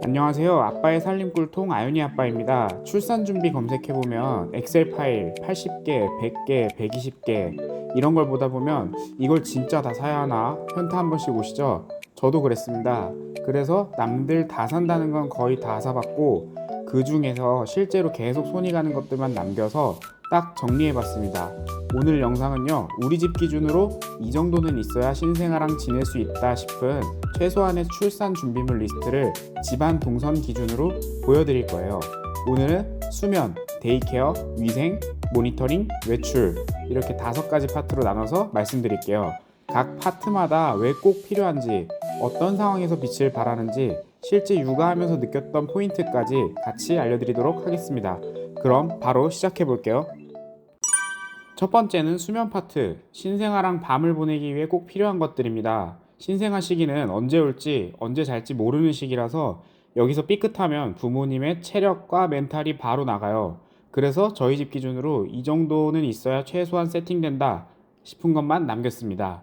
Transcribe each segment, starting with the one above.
안녕하세요. 아빠의 살림꿀통 아윤이 아빠입니다. 출산 준비 검색해보면 엑셀 파일 80개, 100개, 120개 이런 걸 보다 보면 이걸 진짜 다 사야 하나 현타 한 번씩 오시죠? 저도 그랬습니다. 그래서 남들 다 산다는 건 거의 다 사봤고 그 중에서 실제로 계속 손이 가는 것들만 남겨서 딱 정리해봤습니다. 오늘 영상은요, 우리 집 기준으로 이 정도는 있어야 신생아랑 지낼 수 있다 싶은 최소한의 출산 준비물 리스트를 집안 동선 기준으로 보여드릴 거예요. 오늘은 수면, 데이케어, 위생, 모니터링, 외출 이렇게 5가지 파트로 나눠서 말씀드릴게요. 각 파트마다 왜 꼭 필요한지, 어떤 상황에서 빛을 발하는지, 실제 육아하면서 느꼈던 포인트까지 같이 알려드리도록 하겠습니다. 그럼 바로 시작해 볼게요. 첫 번째는 수면 파트. 신생아랑 밤을 보내기 위해 꼭 필요한 것들입니다. 신생아 시기는 언제 올지 언제 잘지 모르는 시기라서 여기서 삐끗하면 부모님의 체력과 멘탈이 바로 나가요. 그래서 저희 집 기준으로 이 정도는 있어야 최소한 세팅된다 싶은 것만 남겼습니다.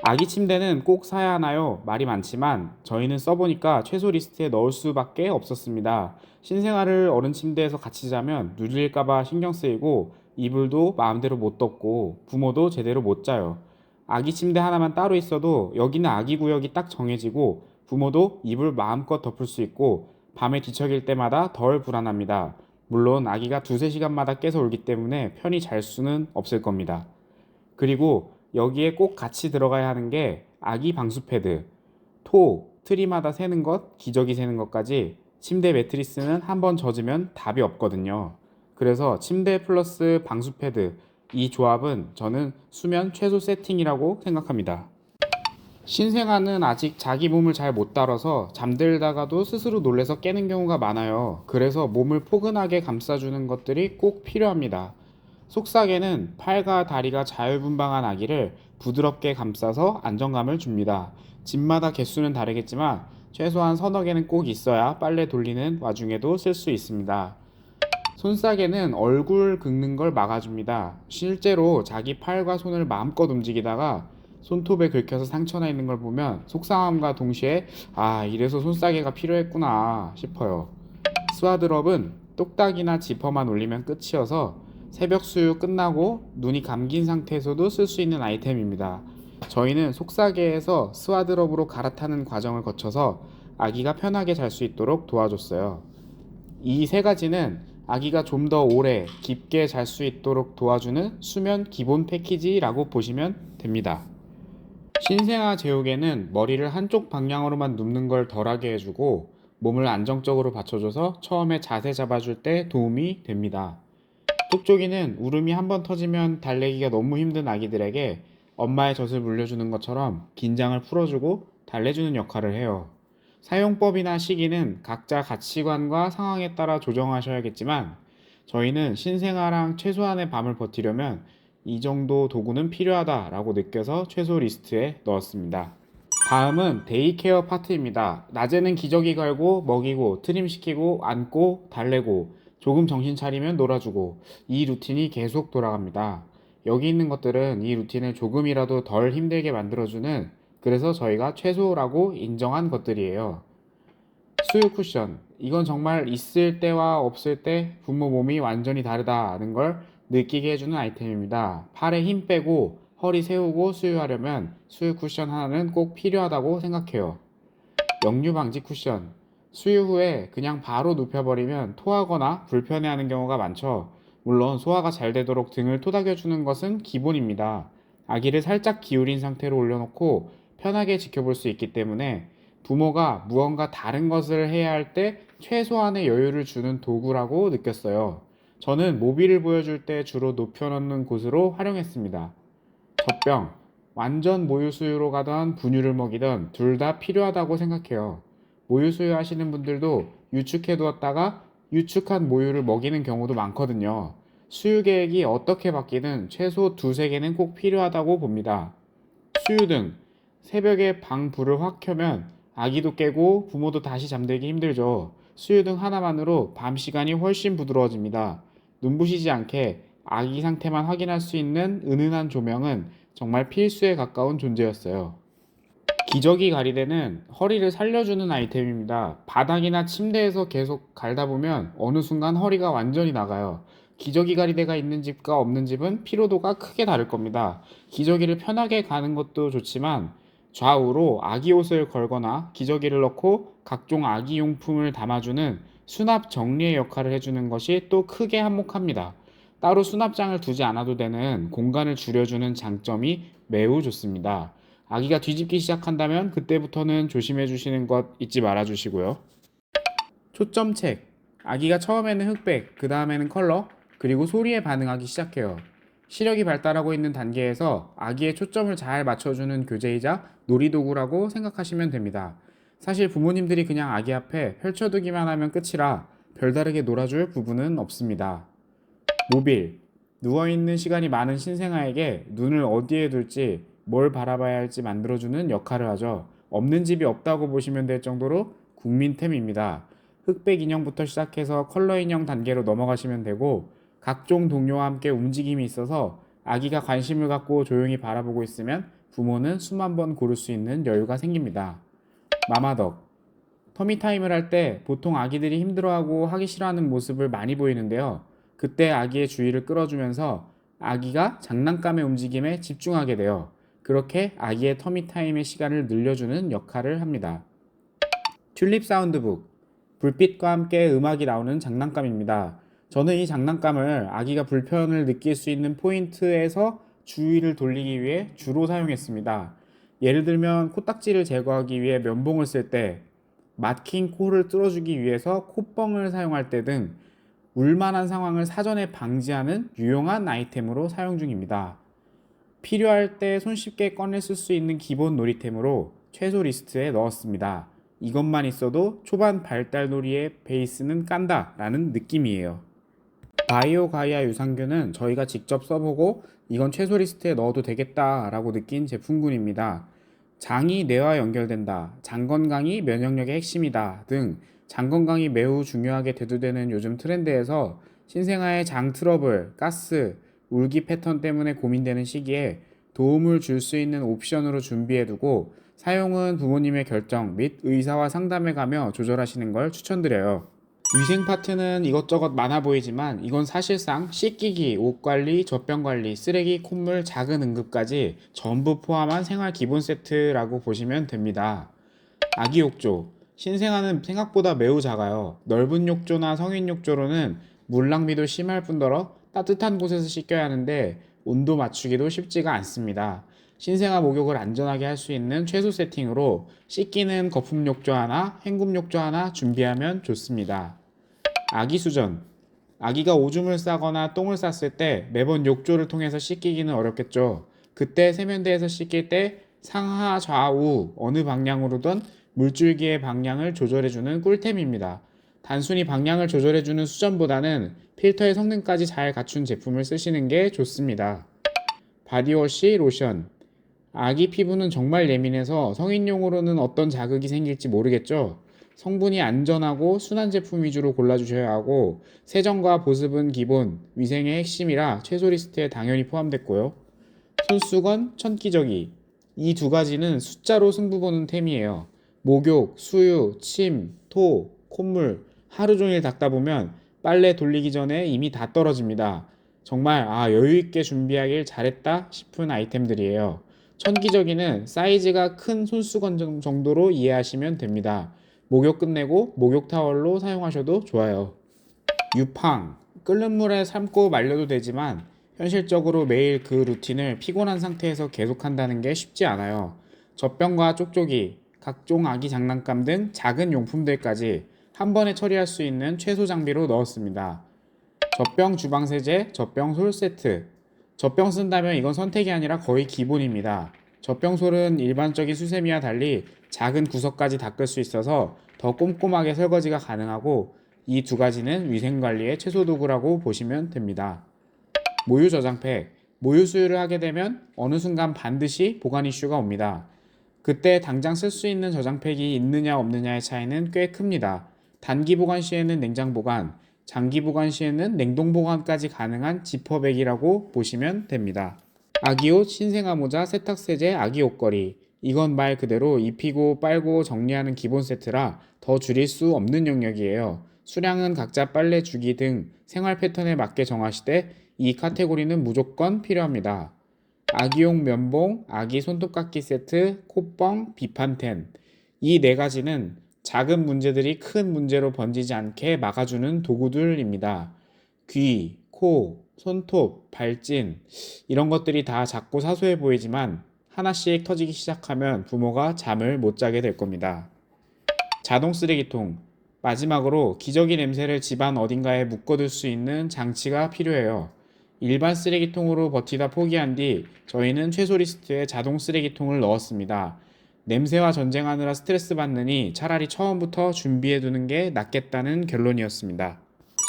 아기 침대는 꼭 사야 하나요? 말이 많지만 저희는 써보니까 최소 리스트에 넣을 수밖에 없었습니다. 신생아를 어른 침대에서 같이 자면 누질까봐 신경 쓰이고 이불도 마음대로 못 덮고 부모도 제대로 못 자요. 아기 침대 하나만 따로 있어도 여기는 아기 구역이 딱 정해지고 부모도 이불 마음껏 덮을 수 있고 밤에 뒤척일 때마다 덜 불안합니다. 물론 아기가 두세 시간마다 깨서 울기 때문에 편히 잘 수는 없을 겁니다. 그리고 여기에 꼭 같이 들어가야 하는 게 아기 방수 패드, 트리마다 새는 것, 기저귀 새는 것까지. 침대 매트리스는 한번 젖으면 답이 없거든요. 그래서 침대 플러스 방수 패드, 이 조합은 저는 수면 최소 세팅이라고 생각합니다. 신생아는 아직 자기 몸을 잘 못 다뤄서 잠들다가도 스스로 놀래서 깨는 경우가 많아요. 그래서 몸을 포근하게 감싸주는 것들이 꼭 필요합니다. 속삭에는 팔과 다리가 자율분방한 아기를 부드럽게 감싸서 안정감을 줍니다. 집마다 개수는 다르겠지만 최소한 서너 개는 꼭 있어야 빨래 돌리는 와중에도 쓸 수 있습니다. 손싸개는 얼굴 긁는 걸 막아줍니다. 실제로 자기 팔과 손을 마음껏 움직이다가 손톱에 긁혀서 상처나 있는 걸 보면 속상함과 동시에 이래서 손싸개가 필요했구나 싶어요. 스와드럽은 똑딱이나 지퍼만 올리면 끝이어서 새벽 수유 끝나고 눈이 감긴 상태에서도 쓸 수 있는 아이템입니다. 저희는 속사계에서 스와드럽으로 갈아타는 과정을 거쳐서 아기가 편하게 잘 수 있도록 도와줬어요. 이 3가지는 아기가 좀 더 오래 깊게 잘 수 있도록 도와주는 수면 기본 패키지라고 보시면 됩니다. 신생아 제육에는 머리를 한쪽 방향으로만 눕는 걸 덜하게 해주고 몸을 안정적으로 받쳐줘서 처음에 자세 잡아줄 때 도움이 됩니다. 뚝조기는 울음이 한번 터지면 달래기가 너무 힘든 아기들에게 엄마의 젖을 물려주는 것처럼 긴장을 풀어주고 달래주는 역할을 해요. 사용법이나 시기는 각자 가치관과 상황에 따라 조정하셔야겠지만 저희는 신생아랑 최소한의 밤을 버티려면 이 정도 도구는 필요하다라고 느껴서 최소 리스트에 넣었습니다. 다음은 데이케어 파트입니다. 낮에는 기저귀 갈고 먹이고 트림시키고 안고 달래고 조금 정신 차리면 놀아주고 이 루틴이 계속 돌아갑니다. 여기 있는 것들은 이 루틴을 조금이라도 덜 힘들게 만들어주는, 그래서 저희가 최소라고 인정한 것들이에요. 수유 쿠션. 이건 정말 있을 때와 없을 때 부모 몸이 완전히 다르다는 걸 느끼게 해주는 아이템입니다. 팔에 힘 빼고 허리 세우고 수유하려면 수유 쿠션 하나는 꼭 필요하다고 생각해요. 역류 방지 쿠션. 수유 후에 그냥 바로 눕혀버리면 토하거나 불편해하는 경우가 많죠. 물론 소화가 잘 되도록 등을 토닥여주는 것은 기본입니다. 아기를 살짝 기울인 상태로 올려놓고 편하게 지켜볼 수 있기 때문에 부모가 무언가 다른 것을 해야 할 때 최소한의 여유를 주는 도구라고 느꼈어요. 저는 모비를 보여줄 때 주로 눕혀놓는 곳으로 활용했습니다. 젖병. 완전 모유수유로 가던 분유를 먹이던 둘 다 필요하다고 생각해요. 모유수유 하시는 분들도 유축해 두었다가 유축한 모유를 먹이는 경우도 많거든요. 수유 계획이 어떻게 바뀌든 최소 두세 개는 꼭 필요하다고 봅니다. 수유등. 새벽에 방 불을 확 켜면 아기도 깨고 부모도 다시 잠들기 힘들죠. 수유등 하나만으로 밤 시간이 훨씬 부드러워집니다. 눈부시지 않게 아기 상태만 확인할 수 있는 은은한 조명은 정말 필수에 가까운 존재였어요. 기저귀 가리대는 허리를 살려주는 아이템입니다. 바닥이나 침대에서 계속 갈다 보면 어느 순간 허리가 완전히 나가요. 기저귀 가리대가 있는 집과 없는 집은 피로도가 크게 다를 겁니다. 기저귀를 편하게 가는 것도 좋지만 좌우로 아기 옷을 걸거나 기저귀를 넣고 각종 아기 용품을 담아주는 수납 정리의 역할을 해주는 것이 또 크게 한몫합니다. 따로 수납장을 두지 않아도 되는 공간을 줄여주는 장점이 매우 좋습니다. 아기가 뒤집기 시작한다면 그때부터는 조심해 주시는 것 잊지 말아 주시고요. 초점책. 아기가 처음에는 흑백, 그 다음에는 컬러, 그리고 소리에 반응하기 시작해요. 시력이 발달하고 있는 단계에서 아기의 초점을 잘 맞춰주는 교재이자 놀이도구라고 생각하시면 됩니다. 사실 부모님들이 그냥 아기 앞에 펼쳐두기만 하면 끝이라 별다르게 놀아줄 부분은 없습니다. 모빌. 누워있는 시간이 많은 신생아에게 눈을 어디에 둘지 뭘 바라봐야 할지 만들어주는 역할을 하죠. 없는 집이 없다고 보시면 될 정도로 국민템입니다. 흑백 인형부터 시작해서 컬러 인형 단계로 넘어가시면 되고 각종 동료와 함께 움직임이 있어서 아기가 관심을 갖고 조용히 바라보고 있으면 부모는 수만 번 고를 수 있는 여유가 생깁니다. 마마덕. 터미타임을 할 때 보통 아기들이 힘들어하고 하기 싫어하는 모습을 많이 보이는데요. 그때 아기의 주의를 끌어주면서 아기가 장난감의 움직임에 집중하게 돼요. 그렇게 아기의 터미타임의 시간을 늘려주는 역할을 합니다. 튤립 사운드북. 불빛과 함께 음악이 나오는 장난감입니다. 저는 이 장난감을 아기가 불편을 느낄 수 있는 포인트에서 주의를 돌리기 위해 주로 사용했습니다. 예를 들면 코딱지를 제거하기 위해 면봉을 쓸 때, 막힌 코를 뚫어주기 위해서 콧뻥을 사용할 때 등 울만한 상황을 사전에 방지하는 유용한 아이템으로 사용 중입니다. 필요할 때 손쉽게 꺼내 쓸 수 있는 기본 놀이템으로 최소 리스트에 넣었습니다. 이것만 있어도 초반 발달놀이의 베이스는 깐다 라는 느낌이에요. 바이오 가이아 유산균은 저희가 직접 써보고 이건 최소 리스트에 넣어도 되겠다 라고 느낀 제품군입니다. 장이 뇌와 연결된다, 장 건강이 면역력의 핵심이다 등 장 건강이 매우 중요하게 대두되는 요즘 트렌드에서 신생아의 장 트러블, 가스, 울기 패턴 때문에 고민되는 시기에 도움을 줄 수 있는 옵션으로 준비해두고 사용은 부모님의 결정 및 의사와 상담해 가며 조절하시는 걸 추천드려요. 위생 파트는 이것저것 많아 보이지만 이건 사실상 씻기기, 옷관리, 젖병관리, 쓰레기, 콧물, 작은 응급까지 전부 포함한 생활 기본 세트라고 보시면 됩니다. 아기 욕조. 신생아는 생각보다 매우 작아요. 넓은 욕조나 성인 욕조로는 물 낭비도 심할 뿐더러 따뜻한 곳에서 씻겨야 하는데 온도 맞추기도 쉽지가 않습니다. 신생아 목욕을 안전하게 할 수 있는 최소 세팅으로 씻기는 거품 욕조 하나, 헹굼 욕조 하나 준비하면 좋습니다. 아기 수전. 아기가 오줌을 싸거나 똥을 쌌을 때 매번 욕조를 통해서 씻기기는 어렵겠죠. 그때 세면대에서 씻길 때 상하 좌우 어느 방향으로든 물줄기의 방향을 조절해주는 꿀템입니다. 단순히 방향을 조절해주는 수전보다는 필터의 성능까지 잘 갖춘 제품을 쓰시는 게 좋습니다. 바디워시, 로션. 아기 피부는 정말 예민해서 성인용으로는 어떤 자극이 생길지 모르겠죠. 성분이 안전하고 순한 제품 위주로 골라주셔야 하고 세정과 보습은 기본, 위생의 핵심이라 최소 리스트에 당연히 포함됐고요. 손수건, 천기저귀. 이 두 가지는 숫자로 승부 보는 템이에요. 목욕, 수유, 침, 토, 콧물 하루 종일 닦다 보면 빨래 돌리기 전에 이미 다 떨어집니다. 정말 여유 있게 준비하길 잘했다 싶은 아이템들이에요. 천기저귀는 사이즈가 큰 손수건 정도로 이해하시면 됩니다. 목욕 끝내고 목욕 타월로 사용하셔도 좋아요. 유팡. 끓는 물에 삶고 말려도 되지만 현실적으로 매일 그 루틴을 피곤한 상태에서 계속한다는 게 쉽지 않아요. 젖병과 쪽쪽이, 각종 아기 장난감 등 작은 용품들까지 한 번에 처리할 수 있는 최소 장비로 넣었습니다. 젖병 주방세제, 젖병 솔 세트. 젖병 쓴다면 이건 선택이 아니라 거의 기본입니다. 젖병솔은 일반적인 수세미와 달리 작은 구석까지 닦을 수 있어서 더 꼼꼼하게 설거지가 가능하고 이 두 가지는 위생관리의 최소 도구라고 보시면 됩니다. 모유 저장팩. 모유 수유를 하게 되면 어느 순간 반드시 보관 이슈가 옵니다. 그때 당장 쓸 수 있는 저장팩이 있느냐 없느냐의 차이는 꽤 큽니다. 단기 보관 시에는 냉장 보관, 장기 보관 시에는 냉동 보관까지 가능한 지퍼백이라고 보시면 됩니다. 아기 옷, 신생아 모자, 세탁세제, 아기 옷걸이. 이건 말 그대로 입히고 빨고 정리하는 기본 세트라 더 줄일 수 없는 영역이에요. 수량은 각자 빨래 주기 등 생활 패턴에 맞게 정하시되 이 카테고리는 무조건 필요합니다. 아기용 면봉, 아기 손톱깎이 세트, 콧뻥, 비판텐. 이 네 가지는 작은 문제들이 큰 문제로 번지지 않게 막아주는 도구들입니다. 귀, 코, 손톱, 발진 이런 것들이 다 작고 사소해 보이지만 하나씩 터지기 시작하면 부모가 잠을 못 자게 될 겁니다. 자동 쓰레기통. 마지막으로 기저귀 냄새를 집안 어딘가에 묶어둘 수 있는 장치가 필요해요. 일반 쓰레기통으로 버티다 포기한 뒤 저희는 최소 리스트에 자동 쓰레기통을 넣었습니다. 냄새와 전쟁하느라 스트레스 받느니 차라리 처음부터 준비해두는 게 낫겠다는 결론이었습니다.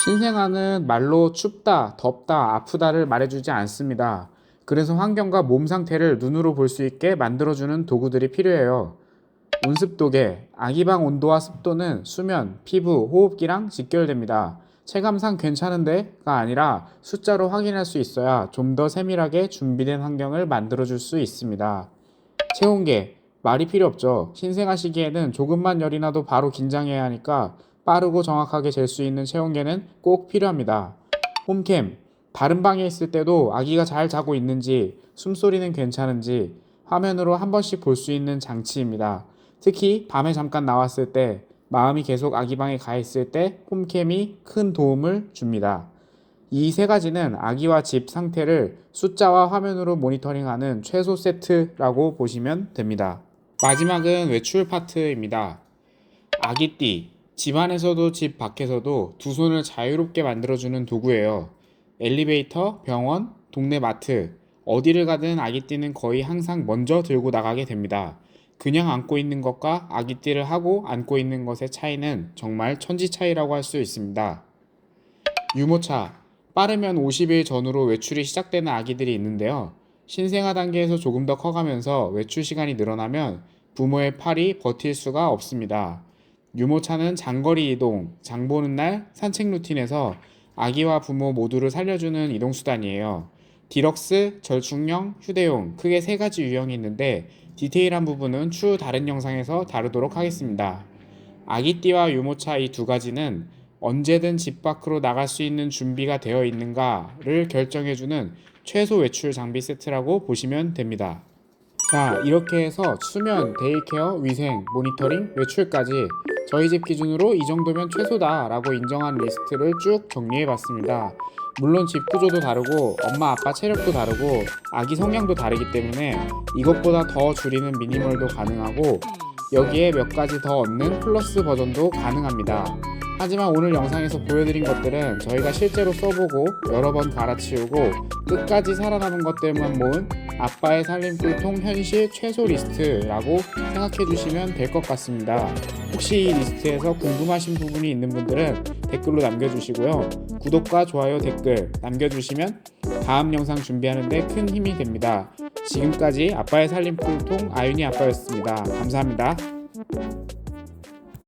신생아는 말로 춥다, 덥다, 아프다를 말해주지 않습니다. 그래서 환경과 몸 상태를 눈으로 볼 수 있게 만들어주는 도구들이 필요해요. 온습도계, 아기방 온도와 습도는 수면, 피부, 호흡기랑 직결됩니다. 체감상 괜찮은데가 아니라 숫자로 확인할 수 있어야 좀 더 세밀하게 준비된 환경을 만들어줄 수 있습니다. 체온계, 말이 필요 없죠. 신생아 시기에는 조금만 열이 나도 바로 긴장해야 하니까 빠르고 정확하게 잴 수 있는 체온계는 꼭 필요합니다. 홈캠, 다른 방에 있을 때도 아기가 잘 자고 있는지, 숨소리는 괜찮은지 화면으로 한 번씩 볼 수 있는 장치입니다. 특히 밤에 잠깐 나왔을 때, 마음이 계속 아기 방에 가 있을 때 홈캠이 큰 도움을 줍니다. 이 세 가지는 아기와 집 상태를 숫자와 화면으로 모니터링하는 최소 세트라고 보시면 됩니다. 마지막은 외출 파트입니다. 아기띠, 집안에서도 집 밖에서도 두 손을 자유롭게 만들어주는 도구예요. 엘리베이터, 병원, 동네 마트, 어디를 가든 아기띠는 거의 항상 먼저 들고 나가게 됩니다. 그냥 안고 있는 것과 아기띠를 하고 안고 있는 것의 차이는 정말 천지 차이라고 할 수 있습니다. 유모차, 빠르면 50일 전후로 외출이 시작되는 아기들이 있는데요. 신생아 단계에서 조금 더 커가면서 외출 시간이 늘어나면 부모의 팔이 버틸 수가 없습니다. 유모차는 장거리 이동, 장 보는 날, 산책 루틴에서 아기와 부모 모두를 살려주는 이동수단이에요. 디럭스, 절충형, 휴대용 크게 세 가지 유형이 있는데 디테일한 부분은 추후 다른 영상에서 다루도록 하겠습니다. 아기띠와 유모차 이 두 가지는 언제든 집 밖으로 나갈 수 있는 준비가 되어 있는가를 결정해주는 최소 외출 장비 세트라고 보시면 됩니다. 자, 이렇게 해서 수면, 데이케어, 위생, 모니터링, 외출까지 저희 집 기준으로 이 정도면 최소다 라고 인정한 리스트를 쭉 정리해 봤습니다. 물론 집 구조도 다르고 엄마 아빠 체력도 다르고 아기 성향도 다르기 때문에 이것보다 더 줄이는 미니멀도 가능하고 여기에 몇 가지 더 얻는 플러스 버전도 가능합니다. 하지만 오늘 영상에서 보여드린 것들은 저희가 실제로 써보고 여러 번 갈아치우고 끝까지 살아남은 것들만 모은 아빠의 살림 꿀통 현실 최소 리스트라고 생각해 주시면 될 것 같습니다. 혹시 이 리스트에서 궁금하신 부분이 있는 분들은 댓글로 남겨주시고요. 구독과 좋아요, 댓글 남겨주시면 다음 영상 준비하는 데 큰 힘이 됩니다. 지금까지 아빠의 살림 꿀통 아윤이 아빠였습니다. 감사합니다.